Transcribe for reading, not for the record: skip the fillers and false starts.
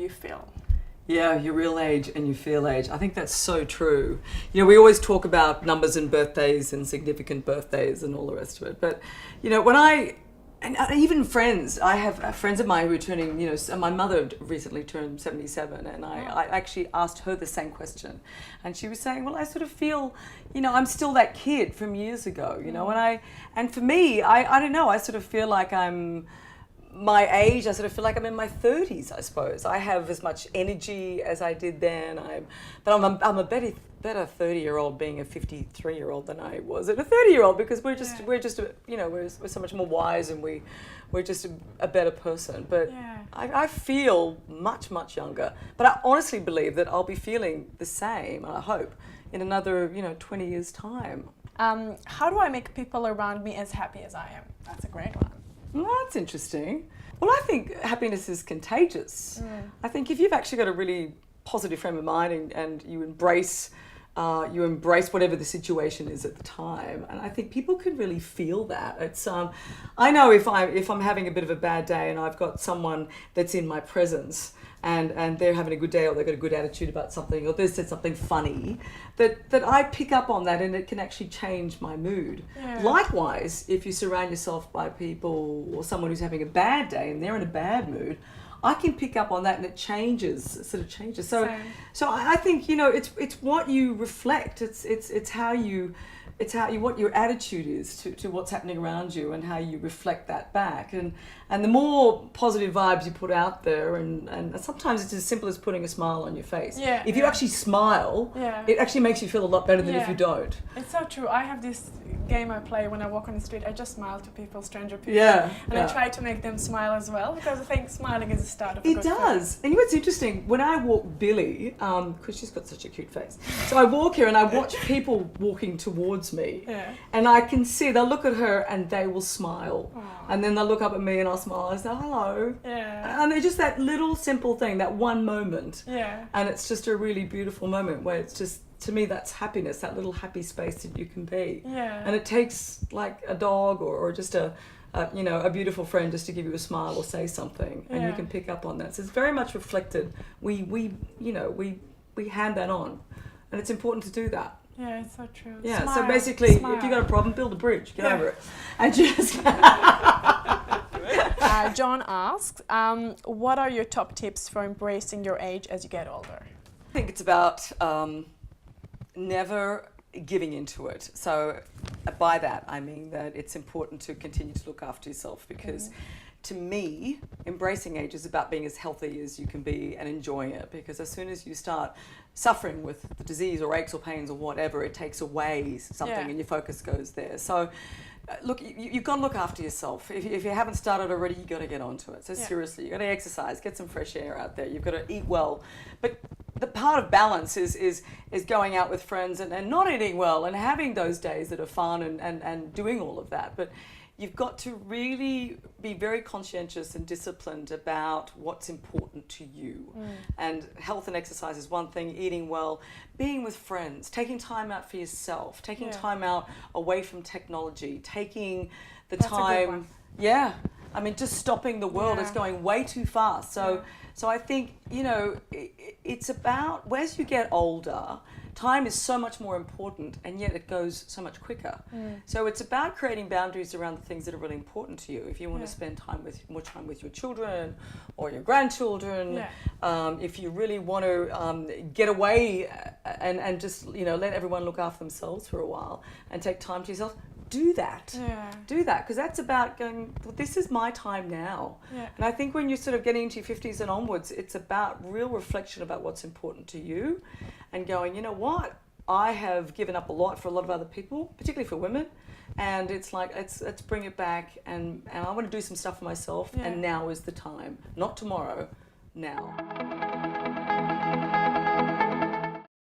you feel. Yeah, your real age and your feel age. I think that's so true. You know, we always talk about numbers and birthdays and significant birthdays and all the rest of it. But, you know, and even friends, I have friends of mine who are turning, you know, my mother recently turned 77, and I actually asked her the same question. And she was saying, well, I sort of feel, you know, I'm still that kid from years ago, you know, and for me, I don't know, I sort of feel like I'm my age. I sort of feel like I'm in my 30s, I suppose. I have as much energy as I did then. I'm a better 30-year-old being a 53-year-old than I was at a 30-year-old, because we're so much more wise, and we're just a better person. But I feel much younger. But I honestly believe that I'll be feeling the same, I hope, in another 20 years' time. How do I make people around me as happy as I am? That's a great one. Well, that's interesting. Well, I think happiness is contagious. I think if you've actually got a really positive frame of mind and you embrace whatever the situation is at the time, and I think people can really feel that. It's I know if I'm having a bit of a bad day and I've got someone that's in my presence and they're having a good day, or they've got a good attitude about something, or they've said something funny, that I pick up on that, and it can actually change my mood. Yeah. Likewise, if you surround yourself by people or someone who's having a bad day and they're in a bad mood, I can pick up on that, and it sort of changes. So I think, you know, it's what you reflect. It's how you what your attitude is to what's happening around you, and how you reflect that back. And the more positive vibes you put out there, and sometimes it's as simple as putting a smile on your face. Yeah, if you actually smile, it actually makes you feel a lot better than if you don't. It's so true. I have this game I play when I walk on the street. I just smile to people, stranger people. I try to make them smile as well, because I think smiling is the start of a good does. And you know what's interesting? When I walk Billy, because she's got such a cute face, so I walk here and I watch people walking towards me, and I can see they'll look at her and they will smile. Aww. And then they'll look up at me and I'll smile and say hello. And they're just that little simple thing, that one moment. And it's just a really beautiful moment where it's just, to me, that's happiness, that little happy space that you can be. And it takes like a dog or just a beautiful friend just to give you a smile or say something, and you can pick up on that. So it's very much reflected. We hand that on, and it's important to do that. Yeah, it's so true. Yeah, smile, so basically, smile. If you got a problem, build a bridge, get over it, and just. John asks, what are your top tips for embracing your age as you get older? I think it's about never giving into it. So by that, I mean that it's important to continue to look after yourself, because to me, embracing age is about being as healthy as you can be and enjoying it, because as soon as you start suffering with the disease or aches or pains or whatever, it takes away something and your focus goes there. So look, you've got to look after yourself. If you haven't started already, you've got to get onto it. So seriously, you've got to exercise, get some fresh air out there. You've got to eat well. But the part of balance is going out with friends and not eating well, and having those days that are fun and doing all of that. But you've got to really be very conscientious and disciplined about what's important to you. And health and exercise is one thing, eating well, being with friends, taking time out for yourself, taking time out away from technology, taking the time. Yeah. I mean, just stopping the world. It's going way too fast. So I think, you know, it's about, as you get older, time is so much more important, and yet it goes so much quicker. So it's about creating boundaries around the things that are really important to you. If you want to spend more time with your children or your grandchildren, if you really want to get away and just, you know, let everyone look after themselves for a while and take time to yourself, do that. Do that, because that's about going, well, this is my time now. And I think when you're sort of getting into your 50s and onwards, it's about real reflection about what's important to you, and going, you know what, I have given up a lot for a lot of other people, particularly for women, and it's like, let's bring it back, and I want to do some stuff for myself, and now is the time. Not tomorrow, now.